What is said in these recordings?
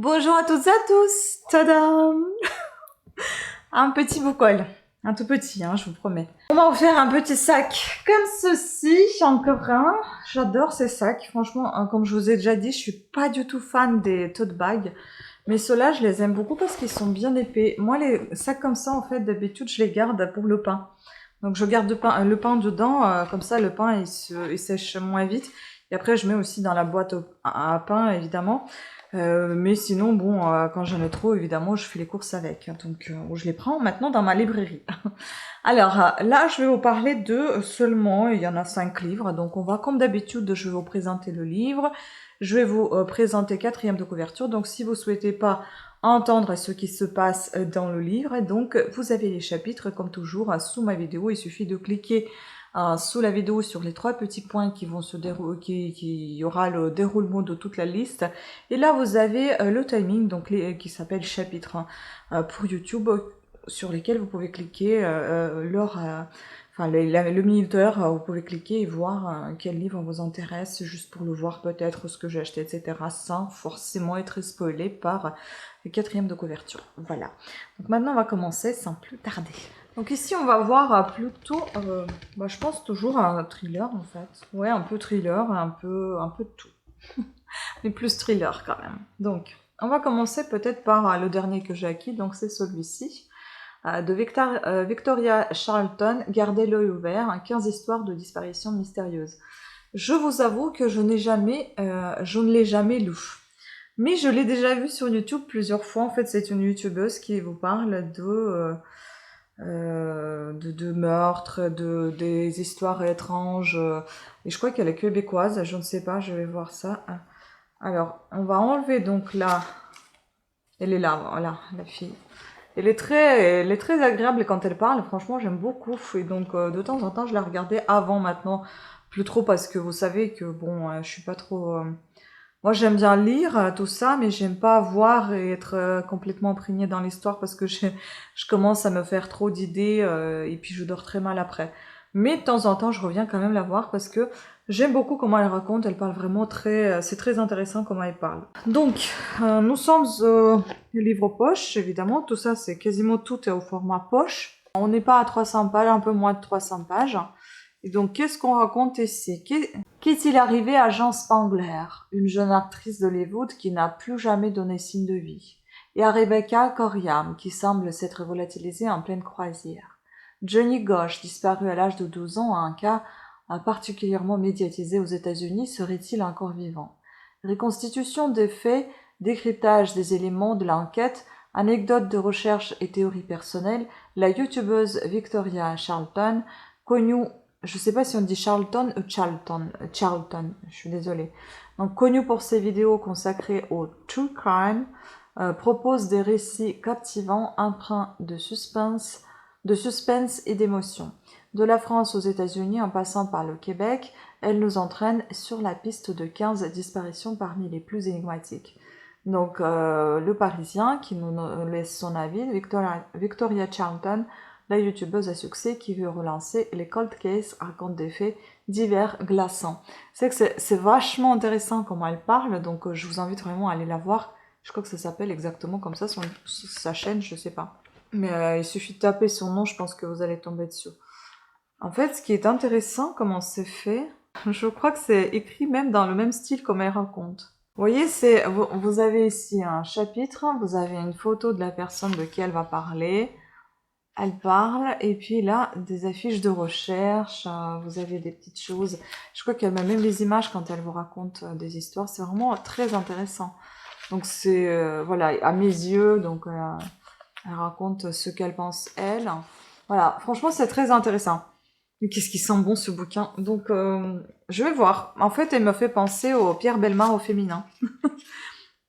Bonjour à toutes et à tous. Tadam. Un petit boucol. Un tout petit, hein, je vous promets. On va vous faire un petit sac comme ceci, encore un. J'adore ces sacs. Franchement, comme je vous ai déjà dit, je suis pas du tout fan des tote bags. Mais ceux-là, je les aime beaucoup parce qu'ils sont bien épais. Moi, les sacs comme ça, en fait, d'habitude, je les garde pour le pain. Donc, je garde le pain dedans. Comme ça, le pain, il sèche moins vite. Et après, je mets aussi dans la boîte à pain, évidemment. Mais sinon, bon, quand j'en ai trop, évidemment, je fais les courses avec. Donc, je les prends maintenant dans ma librairie. Alors, là, je vais vous parler de seulement, il y en a 5 livres. Donc, on va, comme d'habitude, je vais vous présenter le livre. Je vais vous présenter 4e de couverture. Donc, si vous souhaitez pas entendre ce qui se passe dans le livre, donc, vous avez les chapitres, comme toujours, sous ma vidéo. Il suffit de cliquer sous la vidéo sur les 3 petits points qui vont se dérouler, qui y aura le déroulement de toute la liste. Et là, vous avez le timing, donc qui s'appelle chapitre pour YouTube, sur lesquels vous pouvez cliquer le minuteur, vous pouvez cliquer et voir quel livre vous intéresse, juste pour le voir peut-être ce que j'ai acheté, etc., sans forcément être spoilé par le 4e de couverture. Voilà. Donc maintenant, on va commencer sans plus tarder. Donc ici, on va voir plutôt, je pense toujours un thriller en fait. Ouais, un peu thriller, un peu de tout. Mais plus thriller quand même. Donc, on va commencer peut-être par le dernier que j'ai acquis, donc c'est celui-ci. De Victoria Charlton, Gardez l'œil ouvert, 15 histoires de disparitions mystérieuses. Je vous avoue que je ne l'ai jamais lu. Mais je l'ai déjà vu sur YouTube plusieurs fois. En fait, c'est une youtubeuse qui vous parle de meurtres, des histoires étranges. Et je crois qu'elle est québécoise, je ne sais pas, je vais voir ça. Alors, on va enlever donc là. Elle est là, voilà, la fille. Elle est très agréable quand elle parle, franchement j'aime beaucoup. Et donc de temps en temps je la regardais avant, maintenant plus trop parce que vous savez que bon, je suis pas trop... Moi j'aime bien lire tout ça, mais j'aime pas voir et être complètement imprégnée dans l'histoire parce que je commence à me faire trop d'idées et puis je dors très mal après. Mais de temps en temps je reviens quand même la voir parce que j'aime beaucoup comment elle raconte, elle parle vraiment c'est très intéressant comment elle parle. Donc, nous sommes au livre poche, évidemment, tout ça c'est quasiment tout est au format poche. On n'est pas à 300 pages, un peu moins de 300 pages. Et donc, qu'est-ce qu'on raconte ici? Qu'est-il arrivé à Jean Spangler, une jeune actrice d'Hollywood qui n'a plus jamais donné signe de vie, et à Rebecca Coriam, qui semble s'être volatilisée en pleine croisière? Johnny Gosch, disparu à l'âge de 12 ans, un cas particulièrement médiatisé aux États-Unis, serait-il encore vivant? Reconstitution des faits, décryptage des éléments de l'enquête, anecdotes de recherche et théories personnelles, la youtubeuse Victoria Charlton, connue, je sais pas si on dit Charlton ou Charlton, je suis désolée. Donc connue pour ses vidéos consacrées au true crime, propose des récits captivants, empreints de suspense et d'émotion. De la France aux États-Unis en passant par le Québec, elle nous entraîne sur la piste de 15 disparitions parmi les plus énigmatiques. Donc, le Parisien qui nous laisse son avis, Victoria Charlton, la youtubeuse à succès qui veut relancer les cold cases, raconte des faits divers glaçants. C'est vachement intéressant comment elle parle, donc je vous invite vraiment à aller la voir. Je crois que ça s'appelle exactement comme ça, sa chaîne, je sais pas. Mais il suffit de taper son nom, je pense que vous allez tomber dessus. En fait, ce qui est intéressant, comment c'est fait, je crois que c'est écrit même dans le même style comme elle raconte. Vous voyez, vous avez ici un chapitre, vous avez une photo de la personne de qui elle va parler. Elle parle, et puis là, des affiches de recherche, vous avez des petites choses. Je crois qu'elle met même les images quand elle vous raconte des histoires. C'est vraiment très intéressant. Donc c'est, voilà, à mes yeux, donc elle raconte ce qu'elle pense elle. Voilà, franchement c'est très intéressant. Mais qu'est-ce qui sent bon ce bouquin. Donc je vais voir. En fait elle me fait penser au Pierre Bellemare au féminin.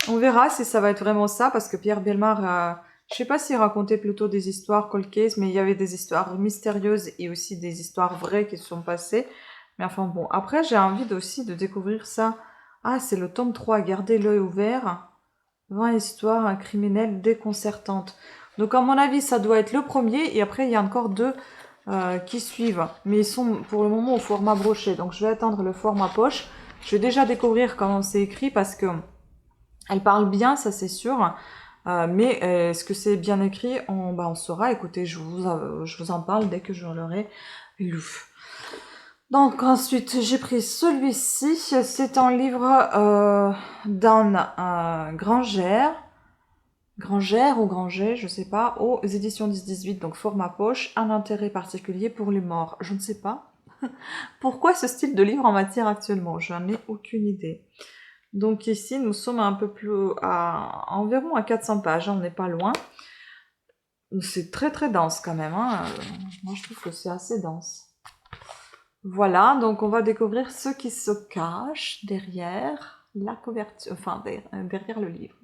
On verra si ça va être vraiment ça, parce que Pierre Bellemare, je sais pas s'il racontait plutôt des histoires cold case, mais il y avait des histoires mystérieuses et aussi des histoires vraies qui se sont passées. Mais enfin bon, après j'ai envie aussi de découvrir ça. Ah, c'est le tome 3, Gardez l'œil ouvert. 20 histoires criminelles déconcertantes. Donc à mon avis, ça doit être le premier, et après il y a encore 2 qui suivent. Mais ils sont pour le moment au format broché, donc je vais attendre le format poche. Je vais déjà découvrir comment c'est écrit, parce que Elle parle bien, ça c'est sûr. Mais est-ce que c'est bien écrit? On saura. Écoutez, je vous en parle dès que je l'aurai lu. Donc ensuite, j'ai pris celui-ci. C'est un livre d'Anne Grangère. Grangère ou Granger, je sais pas, aux éditions 10-18, donc format poche, un intérêt particulier pour les morts. Je ne sais pas. Pourquoi ce style de livre en matière actuellement? Je n'en ai aucune idée. Donc ici, nous sommes un peu plus environ à 400 pages, hein, on n'est pas loin. C'est très très dense quand même, hein. Moi je trouve que c'est assez dense. Voilà, donc on va découvrir ce qui se cache derrière la couverture, enfin derrière le livre.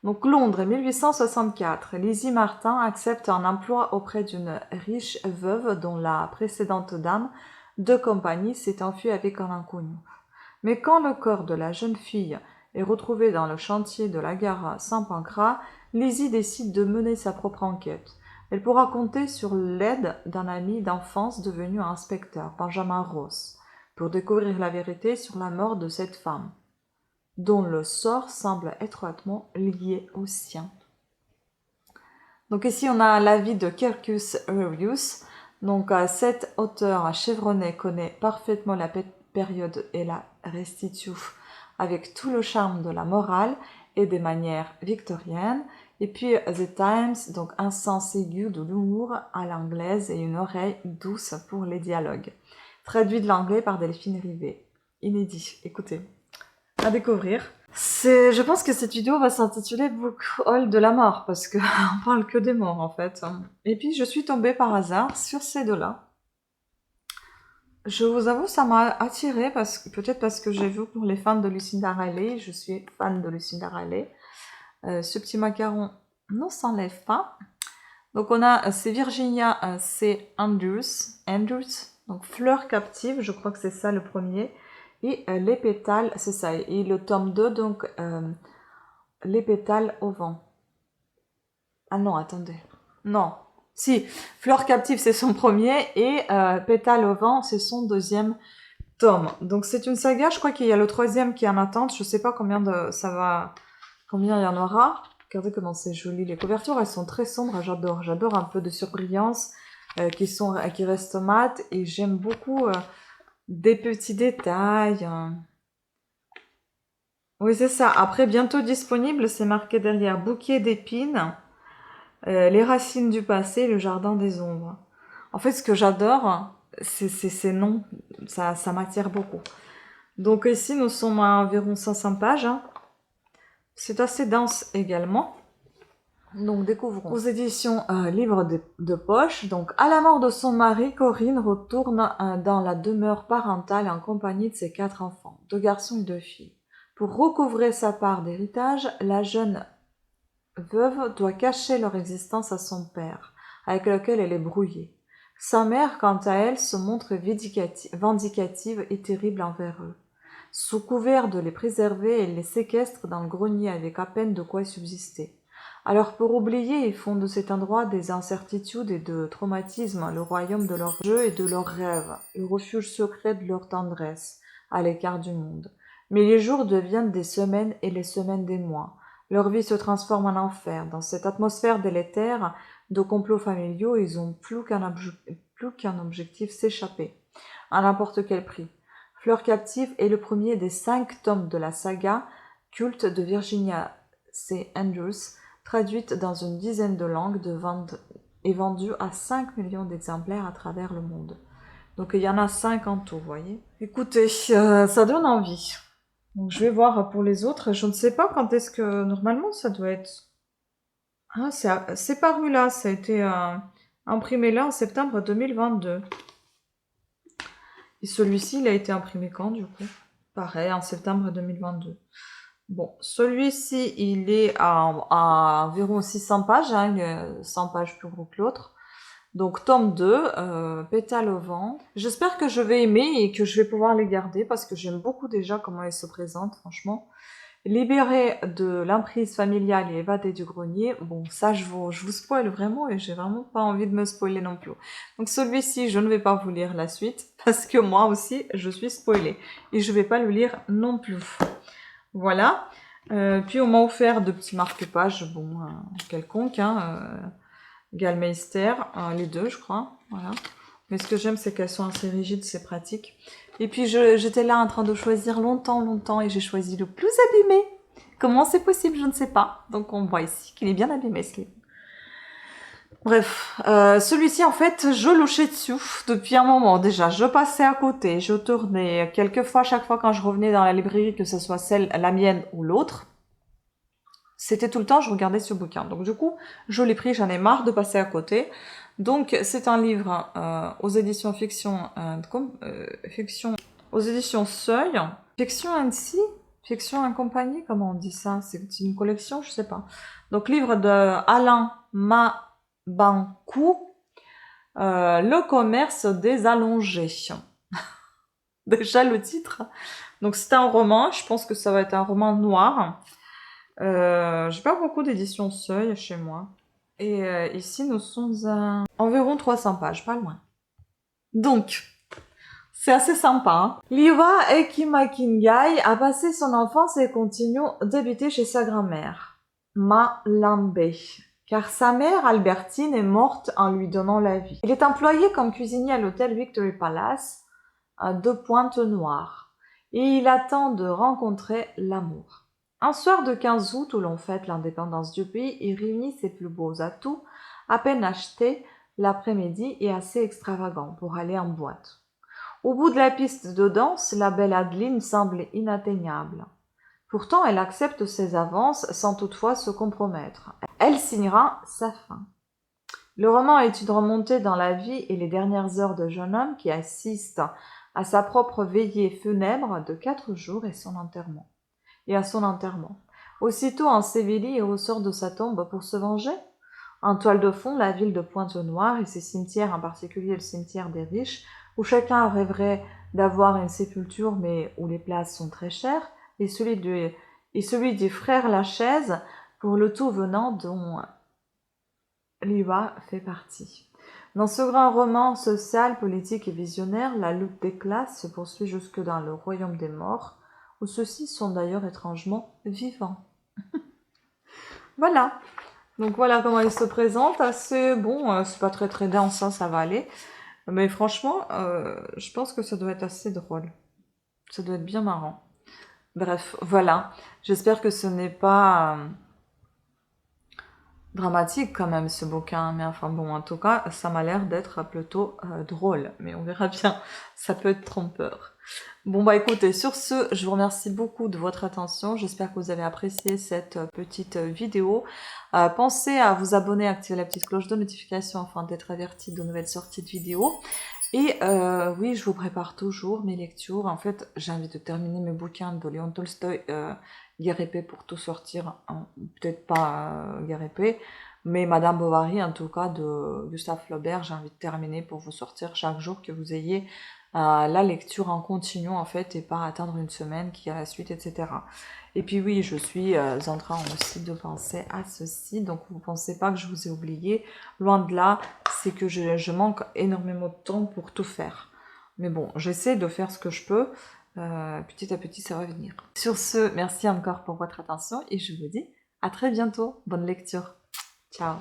Donc Londres, 1864. Lizzie Martin accepte un emploi auprès d'une riche veuve dont la précédente dame de compagnie s'est enfuie avec un inconnu. Mais quand le corps de la jeune fille est retrouvé dans le chantier de la gare Saint-Pancras, Lizzie décide de mener sa propre enquête. Elle pourra compter sur l'aide d'un ami d'enfance devenu inspecteur, Benjamin Ross, pour découvrir la vérité sur la mort de cette femme, dont le sort semble étroitement lié au sien. Donc ici on a l'avis de Kirkus Reviews. Donc cet auteur chevronné connaît parfaitement la période et la restitue avec tout le charme de la morale et des manières victoriennes. Et puis The Times, donc un sens aigu de l'humour à l'anglaise et une oreille douce pour les dialogues. Traduit de l'anglais par Delphine Rivet. Inédit, écoutez, à découvrir. Je pense que cette vidéo va s'intituler Book Haul de la mort, parce qu'on parle que des morts en fait. Et puis je suis tombée par hasard sur ces deux-là. Je vous avoue, ça m'a attirée, peut-être parce que j'ai vu pour les fans de Lucinda Riley, je suis fan de Lucinda Riley. Ce petit macaron ne s'enlève pas. Donc on a, c'est Virginia C. Andrews, donc Fleur captive, je crois que c'est ça le premier. Et les pétales, c'est ça. Et le tome 2, donc les pétales au vent. Ah non, attendez. Non. Si, Fleur captive, c'est son premier. Et pétales au vent, c'est son deuxième tome. Donc c'est une saga, je crois qu'il y a le troisième qui est en attente. Je sais pas combien combien il y en aura. Regardez comment c'est joli. Les couvertures, elles sont très sombres. J'adore. J'adore un peu de surbrillance qui restent mates. Et j'aime beaucoup des petits détails. Oui, c'est ça. Après, bientôt disponible, c'est marqué derrière bouquet d'épines, les racines du passé, le jardin des ombres. En fait, ce que j'adore, c'est ces noms. Ça m'attire beaucoup. Donc ici, nous sommes à environ 500 pages. Hein. C'est assez dense également. Donc découvrons. Aux éditions Livres de poche. Donc à la mort de son mari, Corinne retourne dans la demeure parentale en compagnie de ses 4 enfants, 2 garçons et 2 filles. Pour recouvrer sa part d'héritage, la jeune veuve doit cacher leur existence à son père, avec lequel elle est brouillée. Sa mère, quant à elle, se montre vindicative et terrible envers eux. Sous couvert de les préserver, elle les séquestre dans le grenier avec à peine de quoi subsister. Alors pour oublier, ils font de cet endroit des incertitudes et de traumatismes le royaume de leurs jeux et de leurs rêves, le refuge secret de leur tendresse, à l'écart du monde. Mais les jours deviennent des semaines et les semaines des mois. Leur vie se transforme en enfer. Dans cette atmosphère délétère de complots familiaux, ils ont plus qu'un objectif, s'échapper, à n'importe quel prix. Fleur captive est le premier des 5 tomes de la saga culte de Virginia C. Andrews, traduite dans une dizaine de langues et vendue à 5 millions d'exemplaires à travers le monde. Donc il y en a 5 en tout, vous voyez. Écoutez, ça donne envie. Donc je vais voir pour les autres. Je ne sais pas quand est-ce que... Normalement, ça doit être... Ah, c'est paru là. Ça a été imprimé là en septembre 2022. Et celui-ci, il a été imprimé quand, du coup? Pareil, en septembre 2022. Bon, celui-ci, il est à environ 600 pages. Hein, il est 100 pages plus gros que l'autre. Donc, tome 2, pétale au vent. J'espère que je vais aimer et que je vais pouvoir les garder parce que j'aime beaucoup déjà comment ils se présentent, franchement. Libéré de l'emprise familiale et évadé du grenier, bon, ça, je vous spoil vraiment et j'ai vraiment pas envie de me spoiler non plus. Donc, celui-ci, je ne vais pas vous lire la suite parce que moi aussi, je suis spoilée et je vais pas le lire non plus. Voilà. Puis on m'a offert de petits marque-pages, bon, quelconques, Gallmeister, les deux je crois, voilà. Mais ce que j'aime c'est qu'elles sont assez rigides, c'est pratique. Et puis j'étais là en train de choisir longtemps et j'ai choisi le plus abîmé. Comment c'est possible, je ne sais pas. Donc on voit ici qu'il est bien abîmé ce livre. Bref, celui-ci en fait, je louchais dessus depuis un moment déjà. Je passais à côté, je tournais quelquefois, chaque fois quand je revenais dans la librairie, que ce soit celle, la mienne ou l'autre. C'était tout le temps, je regardais ce bouquin. Donc du coup, je l'ai pris, j'en ai marre de passer à côté. Donc c'est un livre aux éditions fiction, fiction, aux éditions Seuil, fiction ainsi, fiction et compagnie, comment on dit ça? C'est une collection, je sais pas. Donc livre de Alain Mabankou, Le commerce des allongés. Déjà le titre. Donc c'est un roman, je pense que ça va être un roman noir. J'ai pas beaucoup d'éditions Seuil chez moi. Et ici, nous sommes à environ 300 pages, pas loin. Donc, c'est assez sympa. Hein. Liwa Ekimakingai a passé son enfance et continue d'habiter chez sa grand-mère, Ma Lambe, car sa mère, Albertine, est morte en lui donnant la vie. Il est employé comme cuisinier à l'hôtel Victory Palace de Pointe-Noire et il attend de rencontrer l'amour. Un soir de 15 août où l'on fête l'indépendance du pays, il réunit ses plus beaux atouts, à peine achetés l'après-midi et assez extravagants pour aller en boîte. Au bout de la piste de danse, la belle Adeline semble inatteignable. Pourtant, elle accepte ses avances sans toutefois se compromettre. Elle signera sa fin. Le roman est une remontée dans la vie et les dernières heures de jeune homme qui assiste à sa propre veillée funèbre de 4 jours et à son enterrement. Aussitôt en Séville, il ressort de sa tombe pour se venger. En toile de fond, la ville de Pointe-Noire et ses cimetières, en particulier le cimetière des riches, où chacun rêverait d'avoir une sépulture, mais où les places sont très chères, et celui des frères Lachaise, pour le tout venant dont Liwa fait partie. Dans ce grand roman social, politique et visionnaire, la lutte des classes se poursuit jusque dans le royaume des morts, où ceux-ci sont d'ailleurs étrangement vivants. Voilà. Donc voilà comment il se présente. Assez bon, c'est pas très dense, hein, ça va aller. Mais franchement, je pense que ça doit être assez drôle. Ça doit être bien marrant. Bref, voilà. J'espère que ce n'est pas dramatique quand même ce bouquin, mais enfin bon, en tout cas, ça m'a l'air d'être plutôt drôle, mais on verra bien, ça peut être trompeur. Bon bah écoutez, sur ce, je vous remercie beaucoup de votre attention, j'espère que vous avez apprécié cette petite vidéo. Pensez à vous abonner, à activer la petite cloche de notification afin d'être averti de nouvelles sorties de vidéos. Et oui, je vous prépare toujours mes lectures. En fait, j'ai envie de terminer mes bouquins de Léon Tolstoï, Guerre épée pour tout sortir. Hein. Peut-être pas Guerre épée, mais Madame Bovary, en tout cas, de Gustave Flaubert, j'ai envie de terminer pour vous sortir chaque jour, que vous ayez la lecture en continu, en fait, et pas attendre une semaine qui a la suite, etc. Et puis oui, je suis en train aussi de penser à ceci, donc vous ne pensez pas que je vous ai oublié. Loin de là, c'est que je manque énormément de temps pour tout faire. Mais bon, j'essaie de faire ce que je peux. Petit à petit, ça va venir. Sur ce, merci encore pour votre attention et je vous dis à très bientôt. Bonne lecture. Ciao.